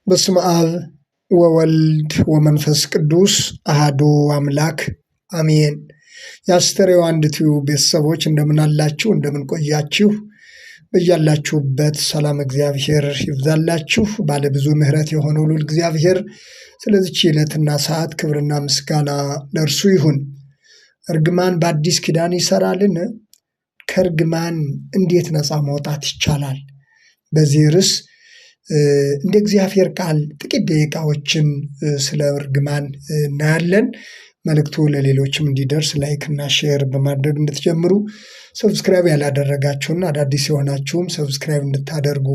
በስመ አብ ወወልድ ወመንፈስ ቅዱስ አሐዱ አምላክ አሜን። የአስተርእዮ አንድ ቲዩብ ቤተሰቦች እንደምን አላችሁ? እንደምን ቆያችሁ? በያላችሁበት ሰላም እግዚአብሔር ይብዛላችሁ። ባለብዙ ምሕረት የሆነው ልዑል እግዚአብሔር ስለዚች ዕለትና ሰዓት ክብርና ምስጋና ለእርሱ ይሁን። እርግማን በአዲስ ኪዳን ይሰራልን? ከእርግማን እንዴት ነፃ መውጣት ይቻላል? በዚህ ርዕስ እንደ እግዚአብሔር ቃል ጥቂት ደቂቃዎችን ስለ እርግማን እናያለን። መልእክቱ ለሌሎችም እንዲደርስ ላይክና ሼር በማድረግ እንድትጀምሩ፣ ሰብስክራይብ ያላደረጋችሁና አዳዲስ የሆናችሁም ሰብስክራይብ እንድታደርጉ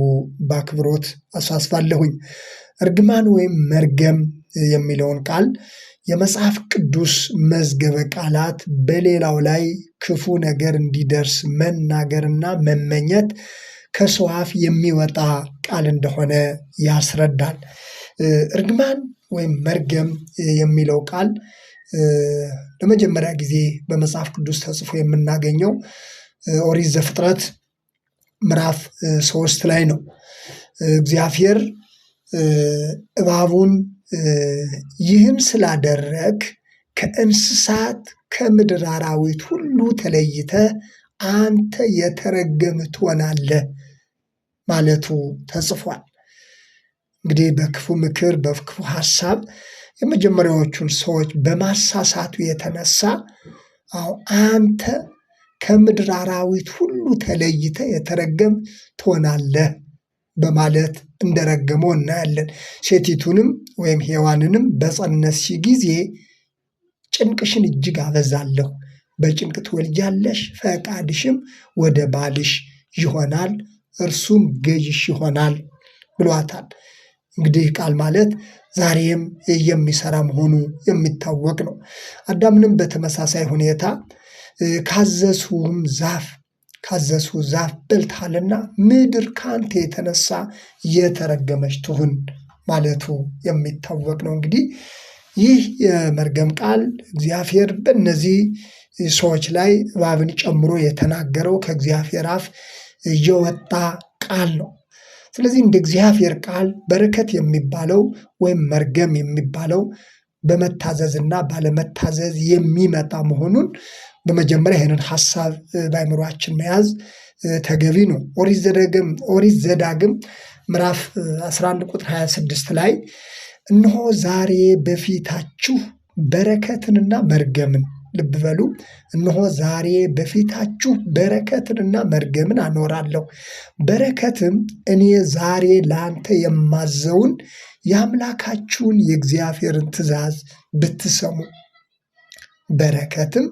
በአክብሮት አሳስባለሁኝ። እርግማን ወይም መርገም የሚለውን ቃል የመጽሐፍ ቅዱስ መዝገበ ቃላት በሌላው ላይ ክፉ ነገር እንዲደርስ መናገርና መመኘት ከሰው አፍ የሚወጣ ቃል እንደሆነ ያስረዳል። እርግማን ወይም መርገም የሚለው ቃል ለመጀመሪያ ጊዜ በመጽሐፍ ቅዱስ ተጽፎ የምናገኘው ኦሪት ዘፍጥረት ምዕራፍ 3 ላይ ነው። እግዚአብሔር እባቡን ይህን ስላደረግ ከእንስሳት ከምድር አራዊት ሁሉ ተለይተ አንተ የተረገምህ ትሆናለህ ማለቱ ተጽፏል። እንግዲህ በክፉ ምክር በክፉ ሐሳብ የመጀመሪያዎቹን ሰዎች በማሳሳቱ የተነሳ አንተ ከምድር አራዊት ሁሉ ተለይተ የተረገም ትሆናለህ በማለት እንደረገመው እናያለን። ሴቲቱንም ወይም ሔዋንንም በፀነስሽ ጊዜ ጭንቅሽን እጅግ አበዛለሁ፣ በጭንቅ ትወልጃለሽ፣ ፈቃድሽም ወደ ባልሽ ይሆናል፣ እርሱም ገዥሽ ይሆናል ብሏታል። እንግዲህ ቃል ማለት ዛሬም የሚሰራ መሆኑ የሚታወቅ ነው። አዳምንም በተመሳሳይ ሁኔታ ካዘዝሁም ዛፍ በልተሃልና ምድር ከአንተ የተነሳ የተረገመች ትሁን ማለቱ የሚታወቅ ነው። እንግዲህ ይህ የመርገም ቃል እግዚአብሔር በእነዚህ ሰዎች ላይ እባብን ጨምሮ የተናገረው ከእግዚአብሔር አፍ የወጣ ቃል ነው። ስለዚህ እንደ እግዚአብሔር ቃል በረከት የሚባለው ወይም መርገም የሚባለው በመታዘዝና ባለመታዘዝ የሚመጣ መሆኑን በመጀመሪያ ይህንን ሐሳብ በአእምሯችን መያዝ ተገቢ ነው። ኦሪት ዘዳግም ምዕራፍ 11 ቁጥር 26 ላይ እነሆ ዛሬ በፊታችሁ በረከትንና መርገምን፣ ልብ በሉ፣ እነሆ ዛሬ በፊታችሁ በረከትንና መርገምን አኖራለሁ። በረከትም እኔ ዛሬ ለአንተ የማዘውን የአምላካችሁን የእግዚአብሔርን ትእዛዝ ብትሰሙ፣ በረከትም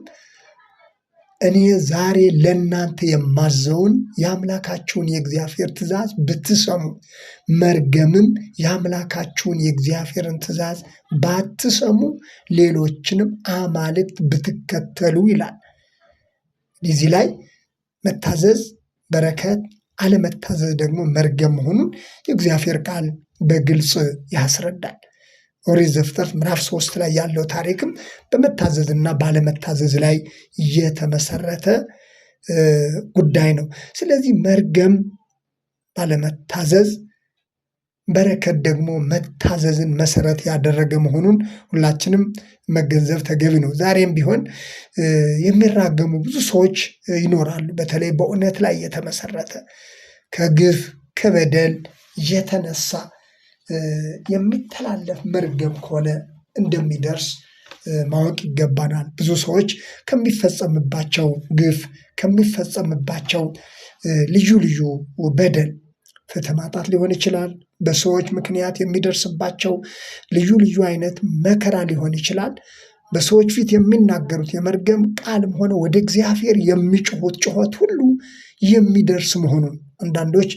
እኔ ዛሬ ለእናንተ የማዘውን የአምላካችሁን የእግዚአብሔር ትእዛዝ ብትሰሙ፣ መርገምም የአምላካችሁን የእግዚአብሔርን ትእዛዝ ባትሰሙ፣ ሌሎችንም አማልክት ብትከተሉ ይላል። እዚህ ላይ መታዘዝ በረከት፣ አለመታዘዝ ደግሞ መርገም መሆኑን የእግዚአብሔር ቃል በግልጽ ያስረዳል። ኦሪት ዘፍጥረት ምዕራፍ 3 ላይ ያለው ታሪክም በመታዘዝና ባለመታዘዝ ላይ የተመሰረተ ጉዳይ ነው። ስለዚህ መርገም ባለመታዘዝ፣ በረከት ደግሞ መታዘዝን መሰረት ያደረገ መሆኑን ሁላችንም መገንዘብ ተገቢ ነው። ዛሬም ቢሆን የሚራገሙ ብዙ ሰዎች ይኖራሉ። በተለይ በእውነት ላይ የተመሰረተ ከግፍ ከበደል የተነሳ የሚተላለፍ መርገም ከሆነ እንደሚደርስ ማወቅ ይገባናል። ብዙ ሰዎች ከሚፈጸምባቸው ግፍ፣ ከሚፈጸምባቸው ልዩ ልዩ በደል፣ ፍትህ ማጣት ሊሆን ይችላል። በሰዎች ምክንያት የሚደርስባቸው ልዩ ልዩ አይነት መከራ ሊሆን ይችላል። በሰዎች ፊት የሚናገሩት የመርገም ቃልም ሆነ ወደ እግዚአብሔር የሚጮሁት ጩኸት ሁሉ የሚደርስ መሆኑን አንዳንዶች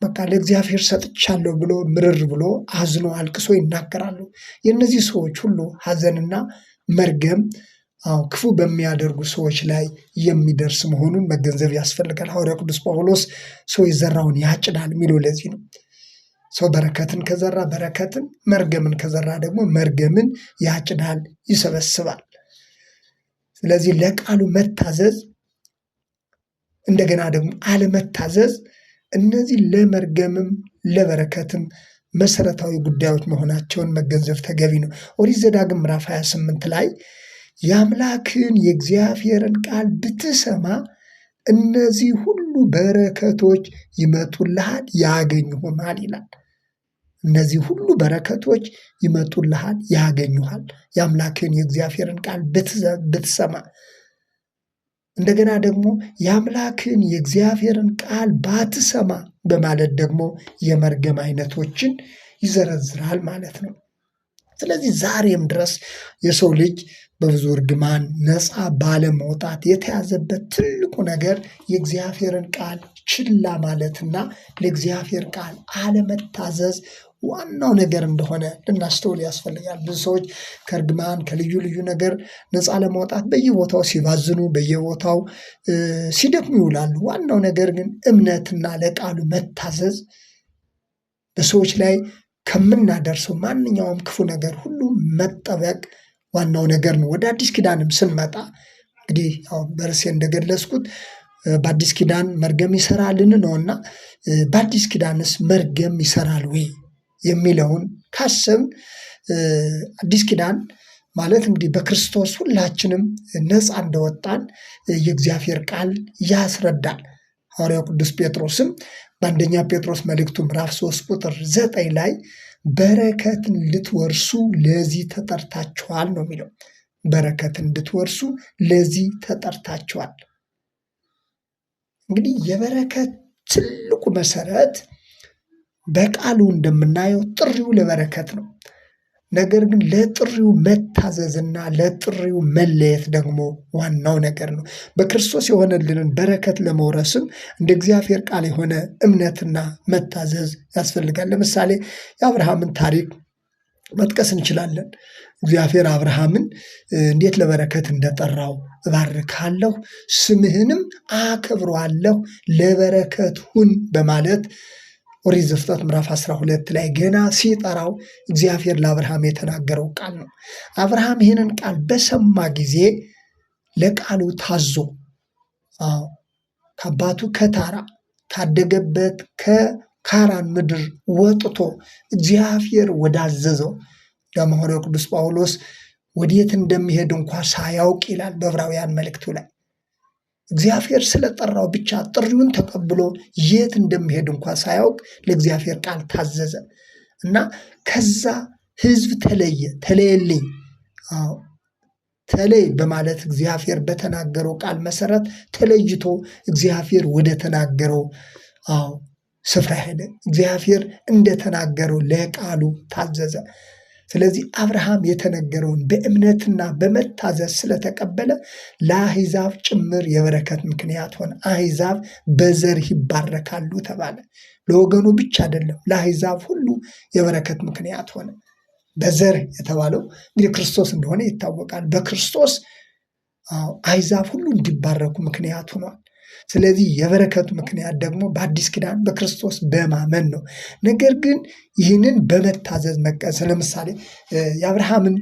በቃ ለእግዚአብሔር ሰጥቻለሁ ብሎ ምርር ብሎ አዝኖ አልቅሶ ይናገራሉ። የእነዚህ ሰዎች ሁሉ ሐዘንና መርገም ክፉ በሚያደርጉ ሰዎች ላይ የሚደርስ መሆኑን መገንዘብ ያስፈልጋል። ሐዋርያው ቅዱስ ጳውሎስ ሰው የዘራውን ያጭዳል የሚለው ለዚህ ነው። ሰው በረከትን ከዘራ በረከትን፣ መርገምን ከዘራ ደግሞ መርገምን ያጭዳል፣ ይሰበስባል። ስለዚህ ለቃሉ መታዘዝ እንደገና ደግሞ አለመታዘዝ እነዚህ ለመርገምም ለበረከትም መሰረታዊ ጉዳዮች መሆናቸውን መገንዘብ ተገቢ ነው። ኦሪት ዘዳግም ምዕራፍ 28 ላይ የአምላክን የእግዚአብሔርን ቃል ብትሰማ እነዚህ ሁሉ በረከቶች ይመጡልሃል ያገኙህማል ይላል። እነዚህ ሁሉ በረከቶች ይመጡልሃል ያገኙሃል፣ የአምላክን የእግዚአብሔርን ቃል ብትሰማ። እንደገና ደግሞ የአምላክን የእግዚአብሔርን ቃል ባትሰማ በማለት ደግሞ የመርገም አይነቶችን ይዘረዝራል ማለት ነው። ስለዚህ ዛሬም ድረስ የሰው ልጅ በብዙ እርግማን ነፃ ባለመውጣት የተያዘበት ትልቁ ነገር የእግዚአብሔርን ቃል ችላ ማለትና ለእግዚአብሔር ቃል አለመታዘዝ ዋናው ነገር እንደሆነ ልናስተውል ያስፈልጋል። ብዙ ሰዎች ከእርግማን ከልዩ ልዩ ነገር ነፃ ለመውጣት በየቦታው ሲባዝኑ፣ በየቦታው ሲደክሙ ይውላሉ። ዋናው ነገር ግን እምነትና ለቃሉ መታዘዝ በሰዎች ላይ ከምናደርሰው ማንኛውም ክፉ ነገር ሁሉ መጠበቅ ዋናው ነገር ነው። ወደ አዲስ ኪዳንም ስንመጣ እንግዲህ በርሴ እንደገለጽኩት በአዲስ ኪዳን መርገም ይሰራልን ነውና በአዲስ ኪዳንስ መርገም ይሰራል ወይ የሚለውን ካሰብን አዲስ ኪዳን ማለት እንግዲህ በክርስቶስ ሁላችንም ነፃ እንደወጣን የእግዚአብሔር ቃል ያስረዳል። ሐዋርያው ቅዱስ ጴጥሮስም በአንደኛ ጴጥሮስ መልእክቱ ምዕራፍ 3 ቁጥር 9 ላይ በረከትን ልትወርሱ ለዚህ ተጠርታችኋል ነው የሚለው። በረከትን እንድትወርሱ ለዚህ ተጠርታችኋል። እንግዲህ የበረከት ትልቁ መሰረት በቃሉ እንደምናየው ጥሪው ለበረከት ነው። ነገር ግን ለጥሪው መታዘዝና ለጥሪው መለየት ደግሞ ዋናው ነገር ነው። በክርስቶስ የሆነልንን በረከት ለመውረስም እንደ እግዚአብሔር ቃል የሆነ እምነትና መታዘዝ ያስፈልጋል። ለምሳሌ የአብርሃምን ታሪክ መጥቀስ እንችላለን። እግዚአብሔር አብርሃምን እንዴት ለበረከት እንደጠራው እባርካለሁ፣ ስምህንም አከብረዋለሁ፣ ለበረከት ሁን በማለት ኦሪት ዘፍጥረት ምዕራፍ 12 ላይ ገና ሲጠራው እግዚአብሔር ለአብርሃም የተናገረው ቃል ነው። አብርሃም ይህንን ቃል በሰማ ጊዜ ለቃሉ ታዞ ከአባቱ ከታራ ካደገበት ከካራን ምድር ወጥቶ እግዚአብሔር ወዳዘዘው ለሐዋርያው ቅዱስ ጳውሎስ ወዴት እንደሚሄድ እንኳ ሳያውቅ ይላል በዕብራውያን መልእክቱ ላይ እግዚአብሔር ስለጠራው ብቻ ጥሪውን ተቀብሎ የት እንደሚሄድ እንኳ ሳያውቅ ለእግዚአብሔር ቃል ታዘዘ እና ከዛ ሕዝብ ተለየልኝ ተለይ በማለት እግዚአብሔር በተናገረው ቃል መሰረት ተለይቶ እግዚአብሔር ወደ ተናገረው ስፍራ ሄደ። እግዚአብሔር እንደተናገረው ለቃሉ ታዘዘ። ስለዚህ አብርሃም የተነገረውን በእምነትና በመታዘዝ ስለተቀበለ ለአሕዛብ ጭምር የበረከት ምክንያት ሆነ። አሕዛብ በዘር ይባረካሉ ተባለ። ለወገኑ ብቻ አይደለም፣ ለአሕዛብ ሁሉ የበረከት ምክንያት ሆነ። በዘር የተባለው እንግዲህ ክርስቶስ እንደሆነ ይታወቃል። በክርስቶስ አሕዛብ ሁሉ እንዲባረኩ ምክንያት ሆኗል። ስለዚህ የበረከቱ ምክንያት ደግሞ በአዲስ ኪዳን በክርስቶስ በማመን ነው። ነገር ግን ይህንን በመታዘዝ መቀስ ለምሳሌ የአብርሃምን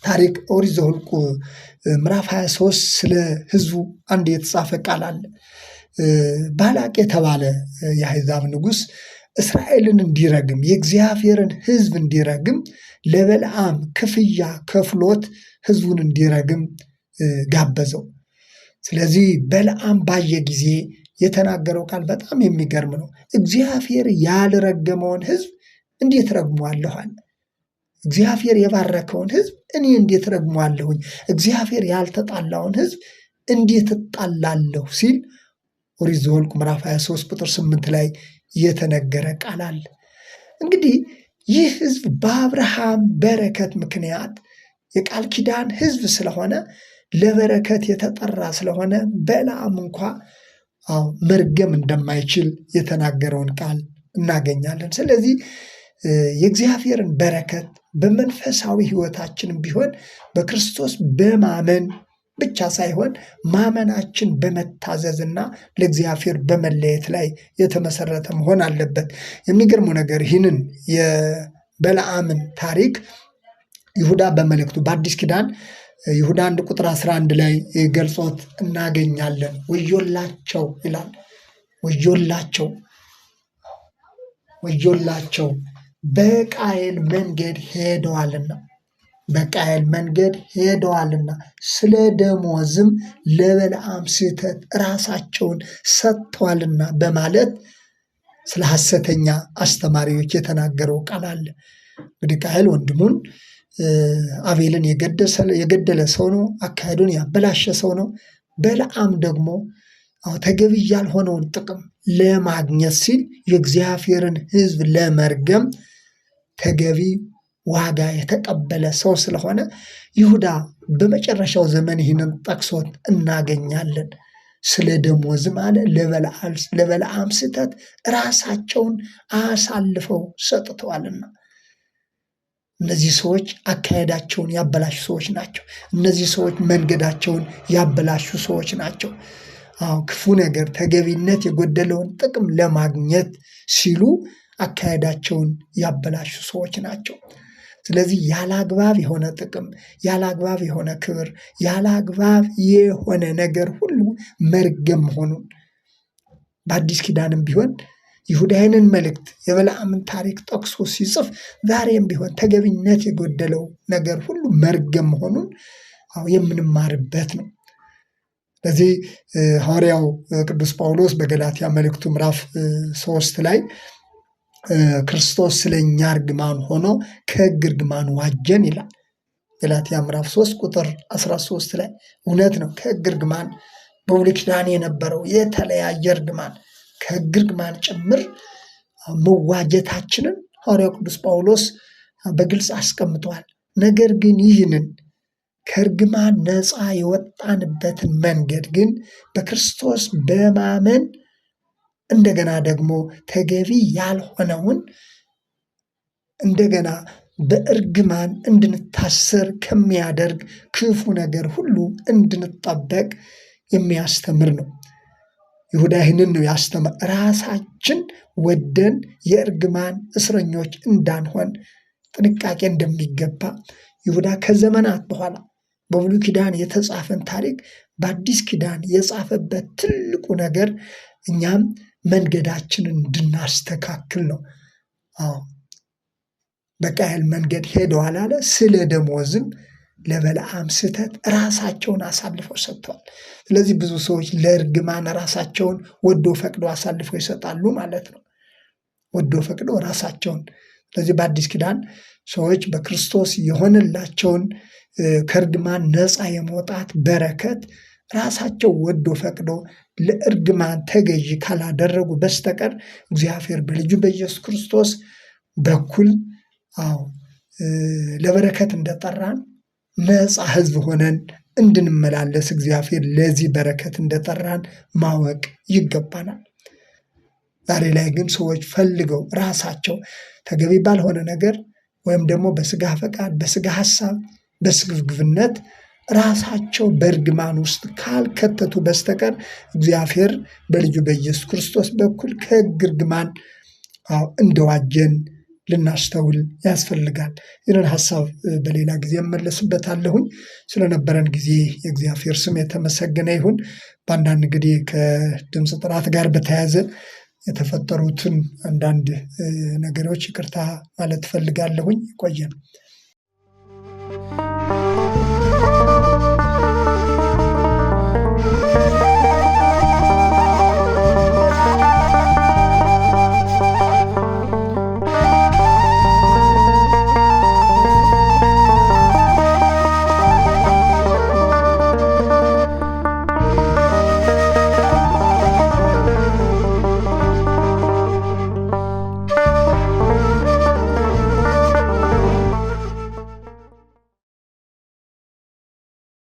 ታሪክ ኦሪት ዘኍልቍ ምዕራፍ 23 ስለ ሕዝቡ አንድ የተጻፈ ቃል አለ። ባላቅ የተባለ የአሕዛብ ንጉሥ እስራኤልን እንዲረግም የእግዚአብሔርን ሕዝብ እንዲረግም ለበለዓም ክፍያ ከፍሎት ሕዝቡን እንዲረግም ጋበዘው። ስለዚህ በለዓም ባየ ጊዜ የተናገረው ቃል በጣም የሚገርም ነው። እግዚአብሔር ያልረገመውን ሕዝብ እንዴት ረግሟለሁ አለ። እግዚአብሔር የባረከውን ሕዝብ እኔ እንዴት ረግሟለሁኝ? እግዚአብሔር ያልተጣላውን ሕዝብ እንዴት እጣላለሁ ሲል ኦሪት ዘኍልቍ ምዕራፍ 23 ቁጥር 8 ላይ የተነገረ ቃል አለ። እንግዲህ ይህ ሕዝብ በአብርሃም በረከት ምክንያት የቃል ኪዳን ሕዝብ ስለሆነ ለበረከት የተጠራ ስለሆነ በለዓም እንኳ መርገም እንደማይችል የተናገረውን ቃል እናገኛለን። ስለዚህ የእግዚአብሔርን በረከት በመንፈሳዊ ሕይወታችንም ቢሆን በክርስቶስ በማመን ብቻ ሳይሆን ማመናችን በመታዘዝና ለእግዚአብሔር በመለየት ላይ የተመሰረተ መሆን አለበት። የሚገርመው ነገር ይህንን የበለዓምን ታሪክ ይሁዳ በመልእክቱ በአዲስ ኪዳን ይሁዳ 1 ቁጥር 11 ላይ ገልጾት እናገኛለን። ወዮላቸው ይላል። ወዮላቸው በቃየል መንገድ ሄደዋልና ስለ ደመወዝም ለበለዓም ስህተት ራሳቸውን ሰጥተዋልና በማለት ስለ ሐሰተኛ አስተማሪዎች የተናገረው ቃል አለ። እንግዲህ ቃየል ወንድሙን አቤልን የገደለ ሰው ነው። አካሄዱን ያበላሸ ሰው ነው። በለዓም ደግሞ ተገቢ ያልሆነውን ጥቅም ለማግኘት ሲል የእግዚአብሔርን ሕዝብ ለመርገም ተገቢ ዋጋ የተቀበለ ሰው ስለሆነ ይሁዳ በመጨረሻው ዘመን ይህንን ጠቅሶት እናገኛለን። ስለ ደመወዝም አለ ለበለዓም ስህተት ራሳቸውን አሳልፈው ሰጥተዋልና። እነዚህ ሰዎች አካሄዳቸውን ያበላሹ ሰዎች ናቸው። እነዚህ ሰዎች መንገዳቸውን ያበላሹ ሰዎች ናቸው። ክፉ ነገር፣ ተገቢነት የጎደለውን ጥቅም ለማግኘት ሲሉ አካሄዳቸውን ያበላሹ ሰዎች ናቸው። ስለዚህ ያለ አግባብ የሆነ ጥቅም፣ ያለ አግባብ የሆነ ክብር፣ ያለ አግባብ የሆነ ነገር ሁሉ መርገም መሆኑን በአዲስ ኪዳንም ቢሆን ይሁዳ ይህንን መልእክት የበለዓምን ታሪክ ጠቅሶ ሲጽፍ ዛሬም ቢሆን ተገቢነት የጎደለው ነገር ሁሉ መርገም መሆኑን የምንማርበት ነው። ስለዚህ ሐዋርያው ቅዱስ ጳውሎስ በገላትያ መልእክቱ ምዕራፍ 3 ላይ ክርስቶስ ስለኛ እርግማን ሆኖ ከሕግ እርግማን ዋጀን ይላል። ገላትያ ምዕራፍ 3 ቁጥር 13 ላይ እውነት ነው። ከሕግ እርግማን በብሉይ ኪዳን የነበረው የተለያየ እርግማን ከሕግ እርግማን ጭምር መዋጀታችንን ሐዋርያው ቅዱስ ጳውሎስ በግልጽ አስቀምጧል። ነገር ግን ይህንን ከእርግማን ነፃ የወጣንበትን መንገድ ግን በክርስቶስ በማመን እንደገና ደግሞ ተገቢ ያልሆነውን እንደገና በእርግማን እንድንታሰር ከሚያደርግ ክፉ ነገር ሁሉ እንድንጠበቅ የሚያስተምር ነው። ይሁዳ ይህንን ነው ያስተማር። ራሳችን ወደን የእርግማን እስረኞች እንዳንሆን ጥንቃቄ እንደሚገባ ይሁዳ ከዘመናት በኋላ በብሉይ ኪዳን የተጻፈን ታሪክ በአዲስ ኪዳን የጻፈበት ትልቁ ነገር እኛም መንገዳችንን እንድናስተካክል ነው። በቃየል መንገድ ሄደዋል አለ። ስለ ደመወዝም ለበለዓም ስህተት ራሳቸውን አሳልፈው ሰጥተዋል። ስለዚህ ብዙ ሰዎች ለእርግማን ራሳቸውን ወዶ ፈቅዶ አሳልፈው ይሰጣሉ ማለት ነው። ወዶ ፈቅዶ ራሳቸውን። ስለዚህ በአዲስ ኪዳን ሰዎች በክርስቶስ የሆነላቸውን ከእርግማን ነፃ የመውጣት በረከት ራሳቸው ወዶ ፈቅዶ ለእርግማን ተገዢ ካላደረጉ በስተቀር እግዚአብሔር በልጁ በኢየሱስ ክርስቶስ በኩል ለበረከት እንደጠራን ነፃ ሕዝብ ሆነን እንድንመላለስ እግዚአብሔር ለዚህ በረከት እንደጠራን ማወቅ ይገባናል። ዛሬ ላይ ግን ሰዎች ፈልገው ራሳቸው ተገቢ ባልሆነ ነገር ወይም ደግሞ በስጋ ፈቃድ፣ በስጋ ሐሳብ፣ በስግብግብነት ራሳቸው በእርግማን ውስጥ ካልከተቱ በስተቀር እግዚአብሔር በልጁ በኢየሱስ ክርስቶስ በኩል ከሕግ እርግማን እንደዋጀን ልናስተውል ያስፈልጋል። ይህንን ሐሳብ በሌላ ጊዜ እመለስበታለሁኝ። ስለነበረን ጊዜ የእግዚአብሔር ስም የተመሰገነ ይሁን። በአንዳንድ እንግዲህ ከድምፅ ጥራት ጋር በተያያዘ የተፈጠሩትን አንዳንድ ነገሮች ይቅርታ ማለት እፈልጋለሁኝ። ይቆየን።